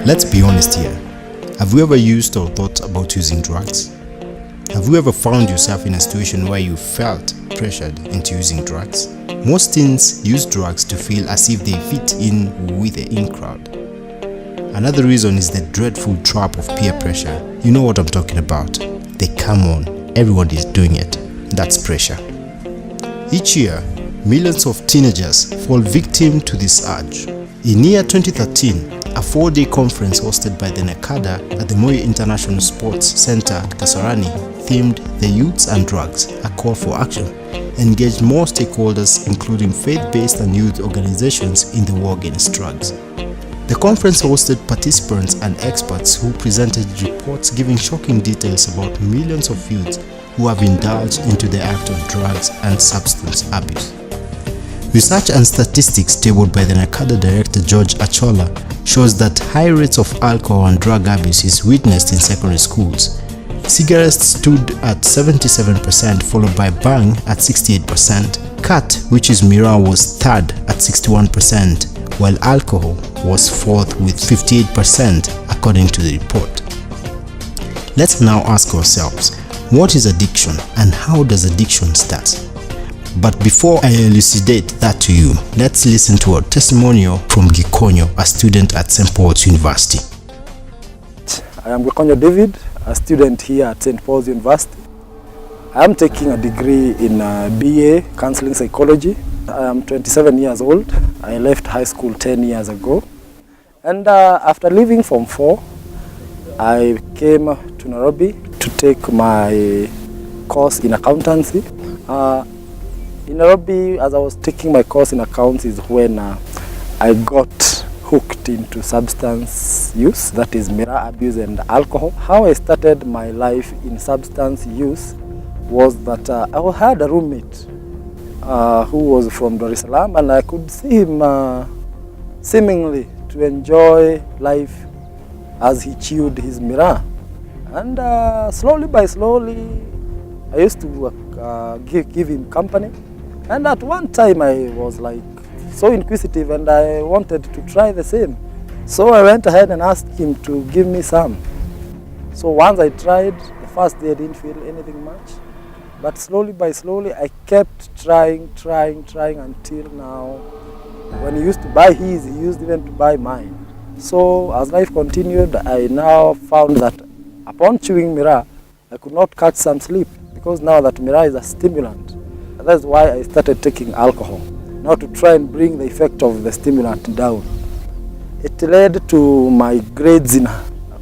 Let's be honest here. Have you ever used or thought about using drugs? Have you ever found yourself in a situation where you felt pressured into using drugs? Most teens use drugs to feel as if they fit in with the in crowd. Another reason is the dreadful trap of peer pressure. You know what I'm talking about. They come on, everyone is doing it. That's pressure. Each year, millions of teenagers fall victim to this urge. In year 2013, a 4-day conference hosted by the NACADA at the Moi International Sports Center, Kasarani, themed The Youths and Drugs, a call for action, engaged more stakeholders including faith-based and youth organizations in the war against drugs. The conference hosted participants and experts who presented reports giving shocking details about millions of youths who have indulged into the act of drugs and substance abuse. Research and statistics tabled by the NACADA director George Achola shows that high rates of alcohol and drug abuse is witnessed in secondary schools. Cigarettes stood at 77%, followed by bang at 68%. Cat, which is Mira, was third at 61%, while alcohol was fourth with 58%, according to the report. Let's now ask ourselves, what is addiction and how does addiction start? But before I elucidate that to you, let's listen to a testimonial from Gikonyo, a student at St. Paul's University. I am Gikonyo David, a student here at St. Paul's University. I am taking a degree in BA Counseling Psychology. I am 27 years old. I left high school 10 years ago. And after leaving Form 4, I came to Nairobi to take my course in accountancy. In Nairobi, as I was taking my course in accounts, is when I got hooked into substance use, that is mirror abuse and alcohol. How I started my life in substance use was that I had a roommate who was from Dar es Salaam, and I could see him seemingly to enjoy life as he chewed his mirror. And slowly by slowly, I used to give him company. And at one time I was like so inquisitive and I wanted to try the same. So I went ahead and asked him to give me some. So once I tried, the first day I didn't feel anything much. But slowly by slowly I kept trying until now. When he used to buy his, he used even to buy mine. So as life continued, I now found that upon chewing mirror, I could not catch some sleep because now that mirror is a stimulant. That's why I started taking alcohol, now to try and bring the effect of the stimulant down. It led to my grades in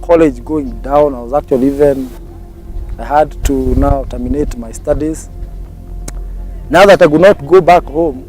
college going down. I was actually I had to now terminate my studies. Now that I could not go back home,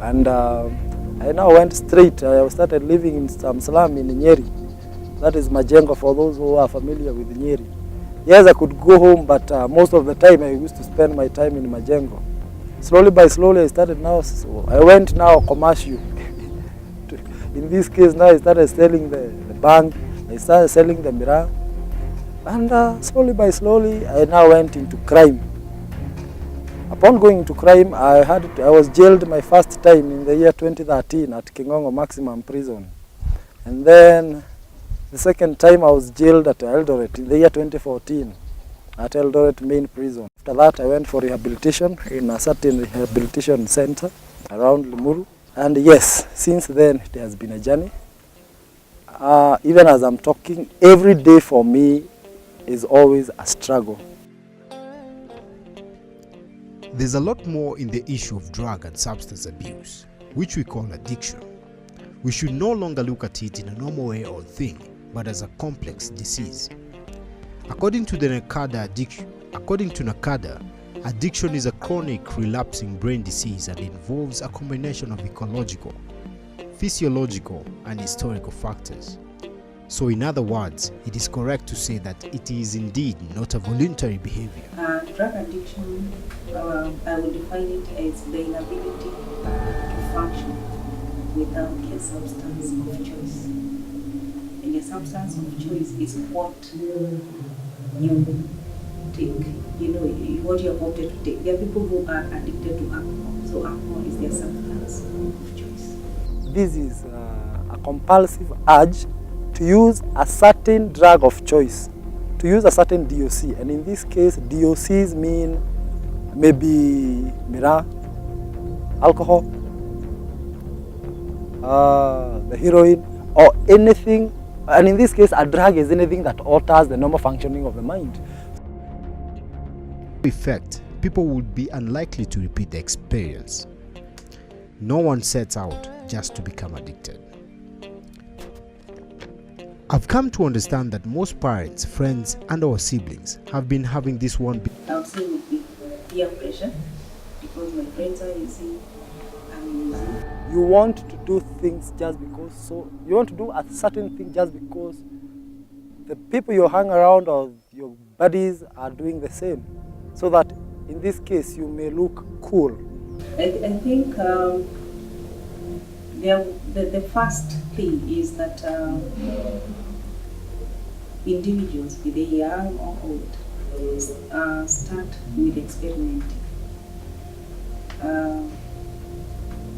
and I now went straight. I started living in some slum in Nyeri. That is Majengo for those who are familiar with Nyeri. Yes, I could go home, but most of the time I used to spend my time in Majengo. Slowly by slowly, I started now, so I went now commercial. In this case now, I started selling the bank, I started selling the mirror, and slowly by slowly, I now went into crime. Upon going into crime, I was jailed my first time in the year 2013 at Kingongo Maximum Prison. And then the second time I was jailed at Eldoret in the year 2014 at Eldoret Main Prison. After that, I went for rehabilitation in a certain rehabilitation center around Limuru. And yes, since then it has been a journey. Even as I'm talking, every day for me is always a struggle. There's a lot more in the issue of drug and substance abuse, which we call addiction. We should no longer look at it in a normal way or thing, but as a complex disease. According to NACADA, addiction is a chronic relapsing brain disease and involves a combination of ecological, physiological, and historical factors. So in other words, it is correct to say that it is indeed not a voluntary behavior. Drug addiction, I would define it as the inability to function without a substance of choice. And a substance of choice is what you take, what you're opted to take. There are people who are addicted to alcohol, so alcohol is their substance of choice. This is a compulsive urge to use a certain drug of choice, to use a certain DOC. And in this case, DOCs mean maybe miraa, alcohol, the heroin, or anything. And in this case, a drug is anything that alters the normal functioning of the mind. Effect, people would be unlikely to repeat the experience. No one sets out just to become addicted. I've come to understand that most parents, friends, and our siblings have been having this one. I would say would be peer pressure, because my friends are using, I'm using. You want to do things just because, so you want to do a certain thing just because the people you hang around or your buddies are doing the same, so that in this case you may look cool. I think the first thing is that individuals, be they young or old, start with experimenting.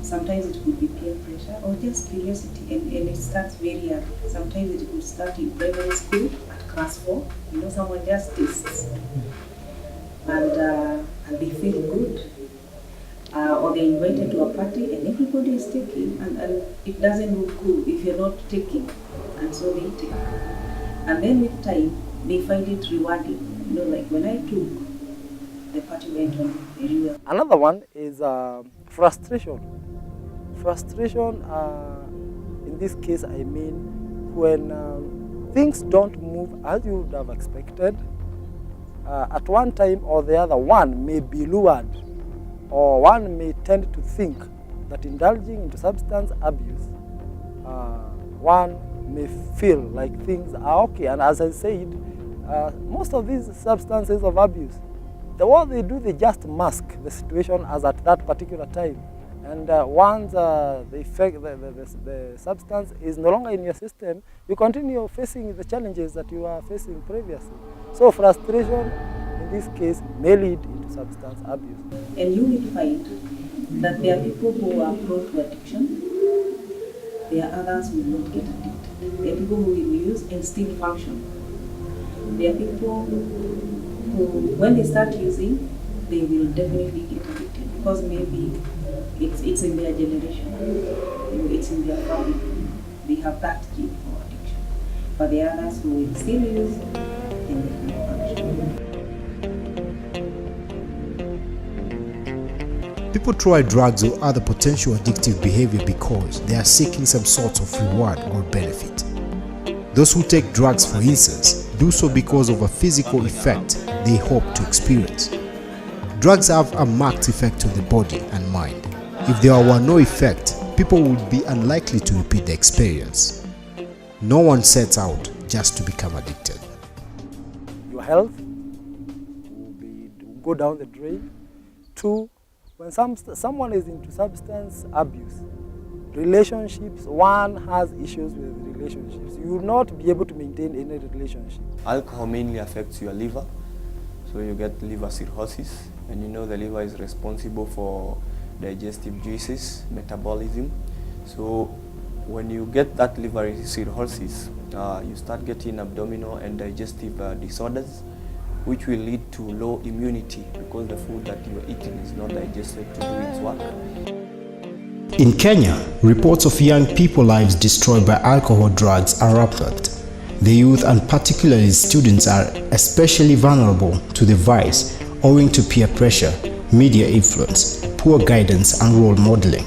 Sometimes it could be peer pressure or just curiosity, and it starts very early. Sometimes it could start in primary school at class 4. You know, someone just tastes and they feel good. Or they're invited to a party and everybody is taking, and it doesn't look cool if you're not taking, and so they take. And then with time, they find it rewarding. You know, like when I took, the party went on very well. Another one is frustration. Frustration, in this case, I mean when things don't move as you would have expected. At one time or the other, one may be lured, or one may tend to think that indulging into substance abuse, one may feel like things are okay. And as I said, most of these substances of abuse, what they do, they just mask the situation as at that particular time. And once the substance is no longer in your system, you continue facing the challenges that you are facing previously. So frustration, in this case, may lead into substance abuse. And you will find that there are people who are prone to addiction. There are others who will not get addicted. There are people who will use and still function. There are people who, when they start using, they will definitely get addicted, because maybe it's in their generation, it's in their family. They have that gene for addiction. But there are others who will still use and they will function. People try drugs or other potential addictive behavior because they are seeking some sort of reward or benefit. Those who take drugs, for instance, do so because of a physical effect they hope to experience. Drugs have a marked effect on the body and mind. If there were no effect, people would be unlikely to repeat the experience. No one sets out just to become addicted. Your health will go down the drain. 2, when someone is into substance abuse, relationships, one has issues with relationships. You will not be able to maintain any relationship. Alcohol mainly affects your liver, so you get liver cirrhosis, and you know the liver is responsible for digestive juices, metabolism. So when you get that liver cirrhosis, you start getting abdominal and digestive disorders, which will lead to low immunity because the food that you are eating is not digested to do its work. In Kenya, reports of young people's lives destroyed by alcohol drugs are rampant. The youth, and particularly students, are especially vulnerable to the vice owing to peer pressure, media influence, poor guidance, and role modeling.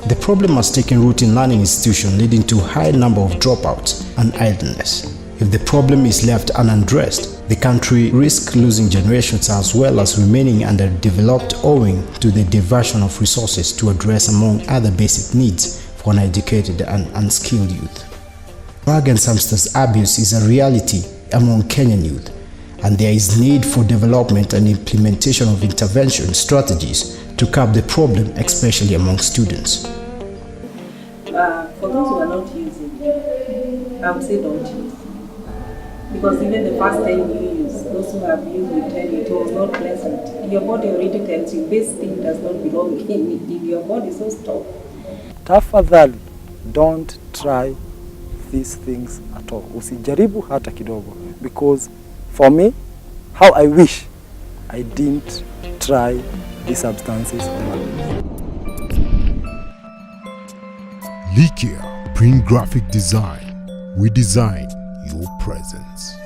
The problem has taken root in learning institutions, leading to a high number of dropouts and idleness. If the problem is left unaddressed, the country risks losing generations as well as remaining underdeveloped owing to the diversion of resources to address, among other basic needs, for uneducated and unskilled youth. Drug and substance abuse is a reality among Kenyan youth, and there is need for development and implementation of intervention strategies to curb the problem, especially among students. For those who are not using, I would say don't use. Because even the first time you use, those who have used will tell you it was not pleasant. Your body already tells you this thing does not belong in your body, so stop. Tafadhali, don't try these things at all. Usijaribu hata kidogo. Because for me, how I wish I didn't try these substances. Likia Print Graphic Design. We design your presence.